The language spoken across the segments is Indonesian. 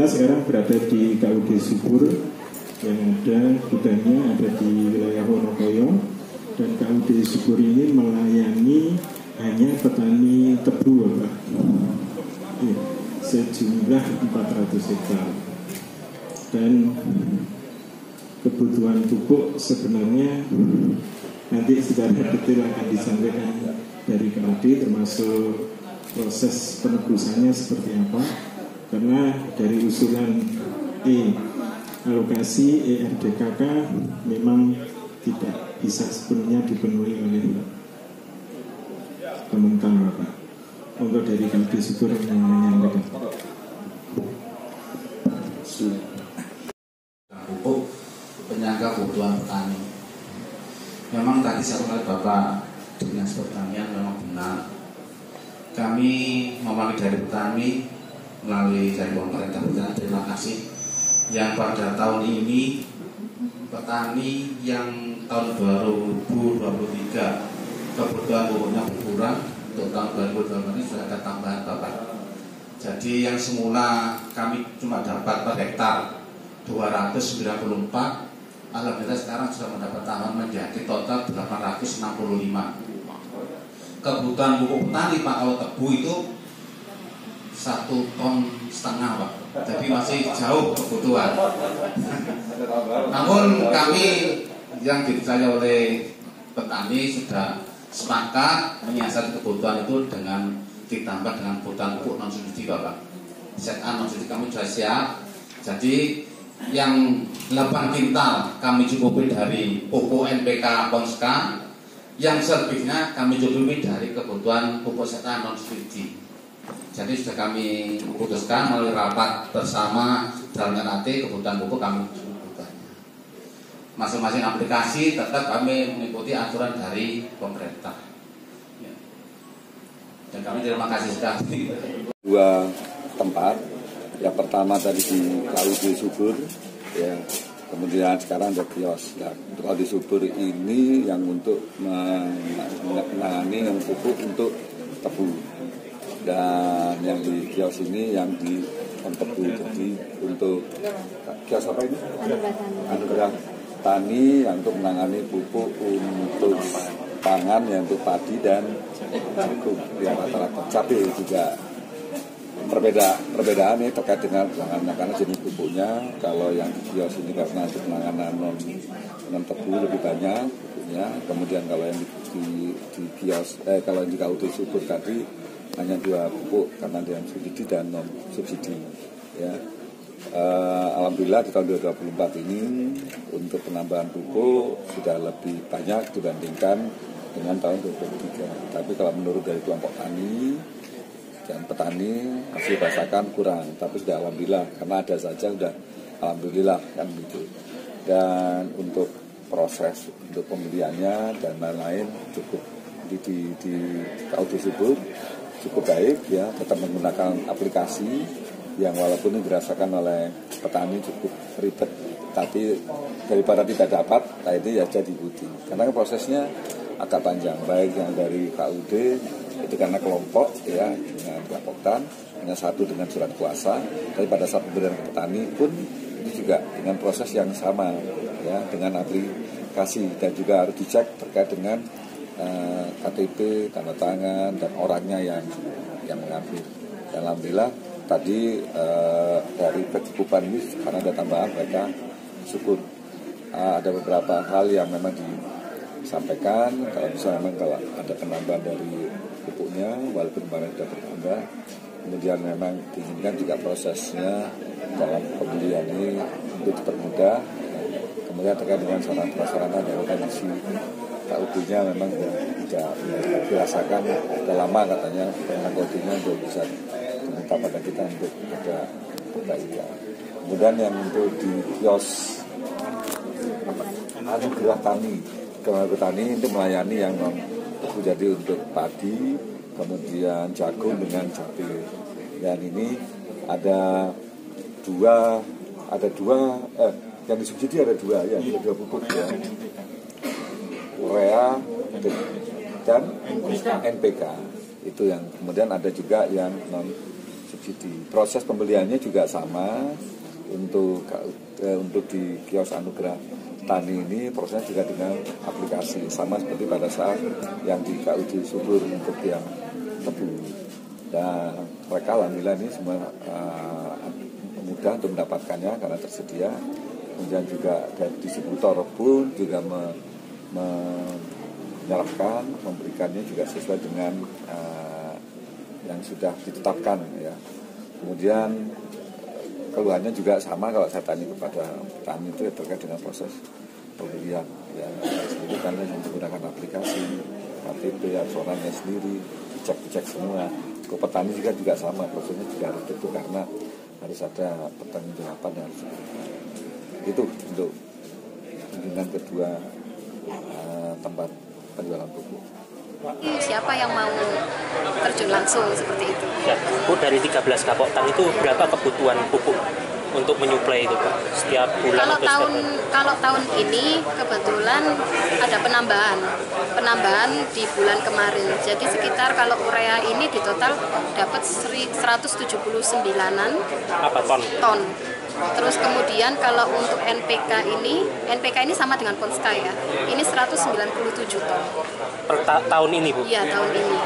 sekarang berada di KUD Subur yang ada gudangnya ada di wilayah Wonokoyo, dan KUD Subur ini melayani hanya petani tebu, Bapak. Ya, sejumlah 400 hektar. Dan kebutuhan pupuk sebenarnya nanti secara detail akan disampaikan dari KUD, termasuk proses penebusannya seperti apa. Karena dari usulan alokasi ERDKK memang tidak bisa sepenuhnya dipenuhi oleh Kementan, Bapak. Untuk dari KUD Subur yang menyampaikan. Pupuk penyangga kebutuhan petani. Memang tadi saya oleh Bapak Dinas Pertanian memang benar. Kami memanggil dari petani melalui dari pemerintah petani, terima kasih yang pada tahun ini petani yang tahun 2023 kebutuhan pupuknya berkurang, untuk tahun 2022 ini sudah ada tambahan, Bapak. Jadi yang semula kami cuma dapat per hektar 294, alhamdulillah sekarang sudah mendapat tambahan menjadi total 865. Kebutuhan pupuk petani, Pak, kalau tebu itu 1,5 ton, Pak. Jadi masih jauh kebutuhan. Namun kami yang dipercaya oleh petani sudah sepakat menyiasati kebutuhan itu dengan ditambah dengan kebutuhan pupuk non subsidi, Bapak. Set A non subsidi kami sudah siap. Jadi yang 8 kintal kami cukupi dari pupuk NPK Ponska, yang selebihnya kami cukupi dari kebutuhan pupuk set A non subsidi. Jadi sudah kami putuskan melalui rapat bersama dalam nanti kebutuhan pupuk kami cukupkan. Masing-masing aplikasi tetap kami mengikuti aturan dari pemerintah. Ya. Dan kami terima kasih sekali. Dua tempat, yang pertama tadi di KUD Subur, ya, kemudian sekarang ada kios. Nah, KUD Subur ini yang untuk menangani yang pupuk untuk tebu, dan yang di kios ini yang di tebu. Jadi untuk kios apa ini? Anugerah Tani yang untuk menangani pupuk untuk pangan, yang untuk padi dan jagung, yang rata-rata cabai juga. Perbedaan ini terkait dengan karena jenis pupuknya. Kalau yang di kios ini karena untuk penanganan non tebu lebih banyak pupuknya. Kemudian kalau yang di kios kalau yang di KUD Subur tadi hanya 2 pupuk karena ada yang subsidi dan non subsidi. Ya. Alhamdulillah di tahun 2024 ini untuk penambahan pupuk sudah lebih banyak dibandingkan dengan tahun 2023. Tapi kalau menurut dari kelompok tani dan petani masih rasakan kurang, tapi sudah alhamdulillah karena ada saja sudah alhamdulillah kan gitu. Dan untuk proses untuk pembeliannya dan lain-lain cukup di KUD Subur cukup baik, ya, tetap menggunakan aplikasi yang walaupun ini dirasakan oleh petani cukup ribet, tapi daripada tidak dapat, nah ini ya jadi diikuti karena prosesnya agak panjang, baik yang dari KUD itu karena kelompok, ya, dengan kelompoktan, hanya satu dengan surat kuasa. Tapi pada saat pemberian ke petani pun itu juga dengan proses yang sama, ya, dengan aplikasi, dan juga harus dicek terkait dengan KTP, tanda tangan, dan orangnya yang mengambil. Dan alhamdulillah tadi dari kecukupan ini karena ada tambahan mereka syukur. Ada beberapa hal yang memang disampaikan, kalau bisa memang kalau ada penambahan dari pupuknya walaupun kemarin sudah bertambah, kemudian memang diinginkan juga prosesnya dalam pembelian ini untuk dipermudah. Kemudian terkait dengan sarana-prasarana dan kondisi KUD-nya memang tidak dirasakan, sudah lama katanya KUD-nya untuk bisa diminta pada kita untuk ada perbaikan. Kemudian yang untuk di kios Anugerah Tani, itu melayani yang non tebu, jadi untuk padi, kemudian jagung dengan cabai. Dan ini ada dua yang disubsidi ada 2, ya, 2 pupuk, ya, urea dan NPK. Itu yang kemudian ada juga yang non subsidi. Proses pembeliannya juga sama untuk di kios Anugerah Tani ini prosesnya juga dengan aplikasi sama seperti pada saat yang di KUD Subur untuk yang tebu. Dan mereka alhamdulillah ini semua mudah untuk mendapatkannya karena tersedia. Kemudian juga dari distributor pun juga menyerahkan, memberikannya juga sesuai dengan yang sudah ditetapkan ya. Kemudian keluhannya juga sama kalau saya tanya kepada petani itu ya, terkait dengan proses pembelian ya, sendiri kan menggunakan aplikasi KTP suaranya sendiri, dicek semua. Ke petani juga sama, prosesnya juga harus betul karena harus ada pertanggungjawaban yang harus itu untuk kunjungan kedua tempat penjualan pupuk. Siapa yang mau terjun langsung seperti itu? Ya, Bu, dari 13 Kapoktan itu berapa kebutuhan pupuk untuk menyuplai itu, Pak? Setiap bulan Kalau tahun ini kebetulan ada penambahan di bulan kemarin. Jadi sekitar kalau urea ini di total dapat 179-an ton. Terus kemudian kalau untuk NPK ini sama dengan Ponska ya. Ini 197 ton. Per tahun ini, Bu? Iya, tahun ini.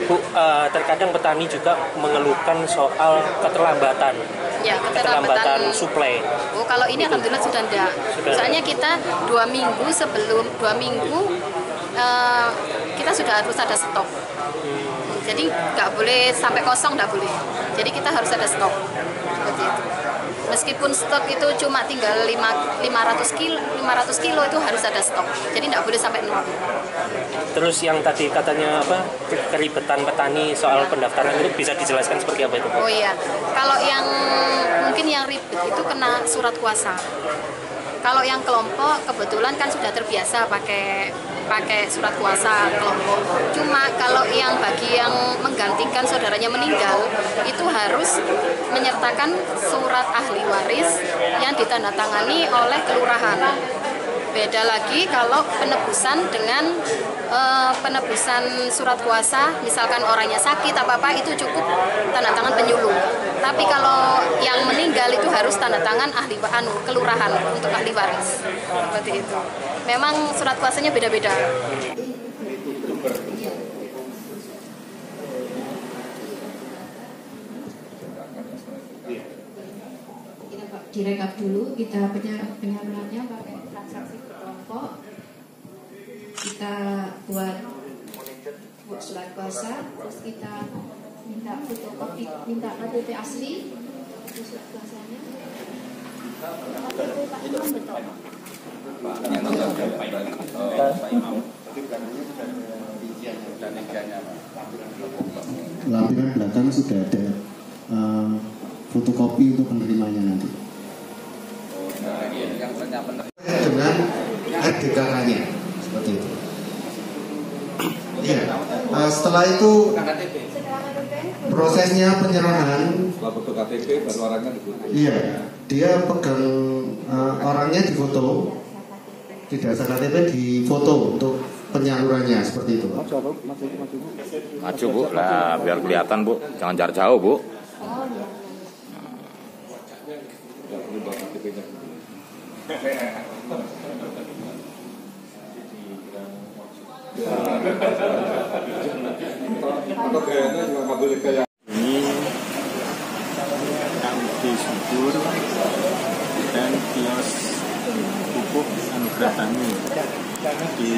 Bu, terkadang petani juga mengeluhkan soal keterlambatan. Ya, keterlambatan suplai. Oh, kalau ini alhamdulillah sudah enggak. Misalnya kita 2 minggu kita sudah harus ada stok. Jadi nggak boleh sampai kosong, nggak boleh. Jadi kita harus ada stok. Seperti itu. Meskipun stok itu cuma tinggal 500 kilo itu harus ada stok. Jadi nggak boleh sampai 0. Terus yang tadi katanya keribetan petani soal pendaftaran itu bisa dijelaskan seperti apa itu? Oh iya, kalau mungkin yang ribet itu kena surat kuasa. Kalau yang kelompok kebetulan kan sudah terbiasa pakai surat kuasa kelompok. Cuma kalau bagi yang menggantikan saudaranya meninggal itu harus menyertakan surat ahli waris yang ditandatangani oleh kelurahan. Beda lagi kalau penebusan dengan penebusan surat kuasa, misalkan orangnya sakit apa itu cukup tanda tangan penyuluh. Tapi kalau yang meninggal itu harus tanda tangan kelurahan untuk ahli waris. Seperti itu. Memang surat kuasanya beda-beda. Direkap dulu kita penyalurannya pakai transaksi kelompok. Kita buat surat kuasa, terus kita minta fotokopi, minta KTP asli, surat kuasanya. KTP Pak Imam betul. Lampiran belakang sudah ada fotokopi untuk penerimanya nanti. Dengan RDKK-nya seperti itu. Iya. Setelah itu prosesnya penyerahan. Setelah foto KTP baru orangnya difoto. Iya, dia pegang orangnya difoto, di dasar KTP difoto untuk penyalurannya seperti itu. Maju Bu, lah biar kelihatan Bu, jangan jarak jauh Bu. Ini KUD Subur dan kios pupuk Anugerah Tani. Di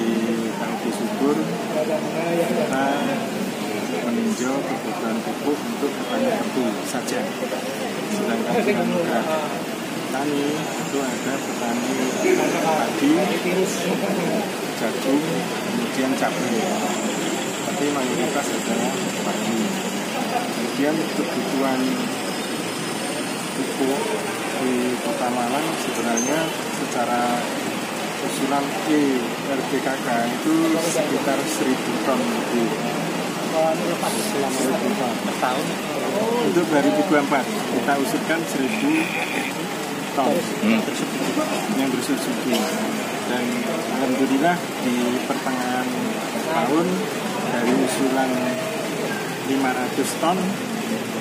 KUD Subur kita meninjau kebutuhan pupuk untuk petani tebu saja. Sedangkan di Anugerah Tani itu ada petani padi, jagung, kemudian cabai. Tapi mayoritas adalah padi. Kemudian kebutuhan pupuk di Kota Malang sebenarnya secara usulan RDKK itu sekitar 1.000 ton lebih. Selama 1.000 ton per tahun. Untuk 2024 kita usulkan 1.000 ton yang bersubsidi. Dan alhamdulillah di pertengahan tahun dari usulan 500 ton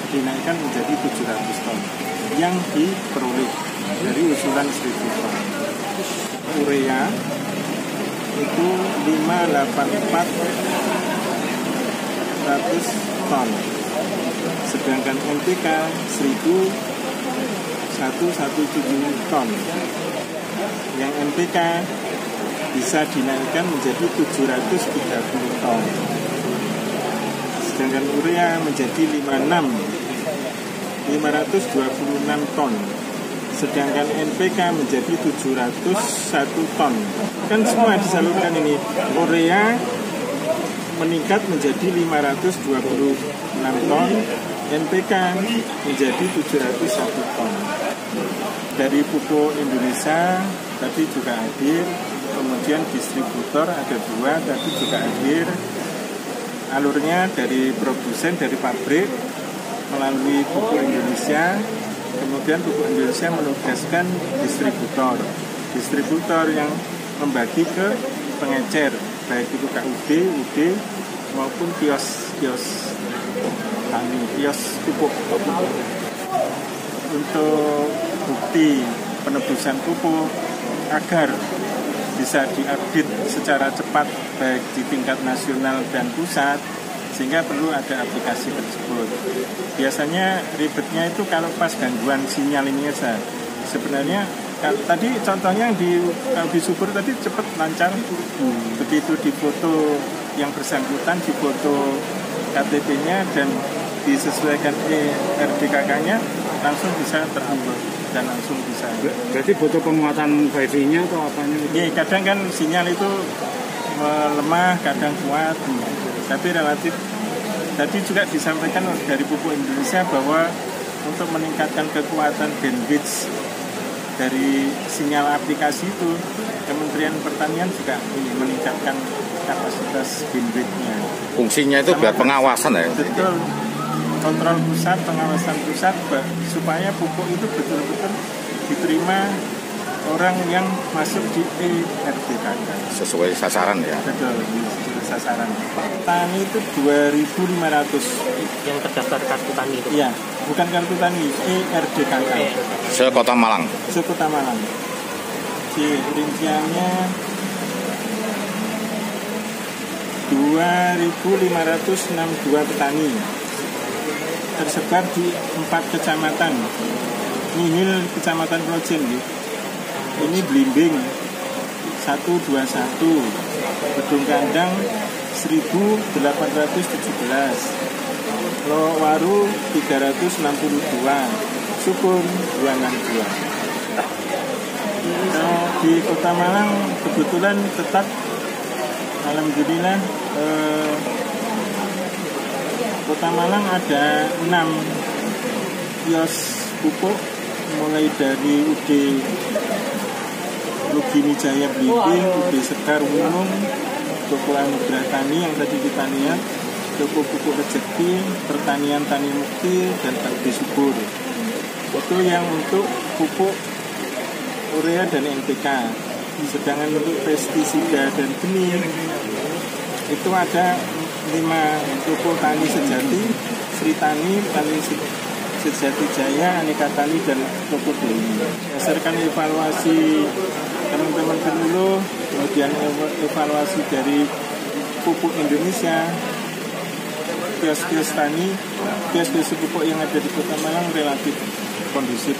dinaikkan menjadi 700 ton yang diperoleh dari usulan 1000 ton. Urea itu 584 ton, sedangkan NPK 1117 ton. Yang NPK bisa dinaikkan menjadi 730 ton, sedangkan urea menjadi 526 ton, sedangkan NPK menjadi 701 ton. Kan semua disalurkan ini. Urea meningkat menjadi 526 ton, NPK menjadi 701 ton. Dari Pupuk Indonesia tadi juga hadir, kemudian distributor ada 2 tadi juga hadir. Alurnya dari produsen, dari pabrik melalui Pupuk Indonesia, kemudian Pupuk Indonesia menugaskan distributor yang membagi ke pengecer, baik itu KUD, UD maupun kios tani, kios pupuk. Untuk bukti penebusan pupuk agar bisa diupdate secara cepat baik di tingkat nasional dan pusat, sehingga perlu ada aplikasi tersebut. Biasanya ribetnya itu kalau pas gangguan sinyal ini saja. Sebenarnya tadi contohnya di subur tadi cepat lancar. Begitu difoto yang bersangkutan, difoto KTP-nya dan disesuaikan RDKK-nya, langsung bisa terupload dan langsung bisa. Berarti butuh penguatan wifi-nya atau apanya? Iya, kadang kan sinyal itu lemah, kadang kuat, tapi relatif. Tadi juga disampaikan dari Pupuk Indonesia bahwa untuk meningkatkan kekuatan bandwidth dari sinyal aplikasi itu, Kementerian Pertanian juga meningkatkan kapasitas bandwidth-nya. Fungsinya itu biar pengawasan ya? Betul. Kontrol pusat, pengawasan pusat, supaya pupuk itu betul-betul diterima orang yang masuk di RDKK. Sesuai sasaran ya? Betul, sesuai sasaran. Tani itu 2.500. Yang terdaftar kartu tani itu? Iya, bukan kartu tani, RDKK. Se-Kota Malang? Se-Kota Malang. Di rinciannya 2.562 petani. Tersebar di 4 kecamatan. Nihil Kecamatan Projen, ini Blimbing 121, Bedung Kandang 1817, Lowaru 362, Sukun 262. Di Kota Malang kebetulan tetap alhamdulillah Kota Malang ada 6 kios pupuk, mulai dari UD Lugini Jaya Blimbing, UD Sekar Wunung, Toko Anugerah Tani yang tadi kita lihat, Toko Pupuk Rezeki, Pertanian Tani Mukti, dan KUD Subur. Itu yang untuk pupuk urea dan NPK. Sedangkan untuk pestisida dan benih itu ada 5 toko Tani Sejati, Sri Tani, Tani Sejati Jaya, Aneka Tani, dan Toko Dewi. Berdasarkan evaluasi teman-teman penyuluh, kemudian evaluasi dari Pupuk Indonesia, kios-kios tani, kios-kios pupuk yang ada di Kota Malang relatif kondusif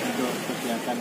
untuk kegiatan.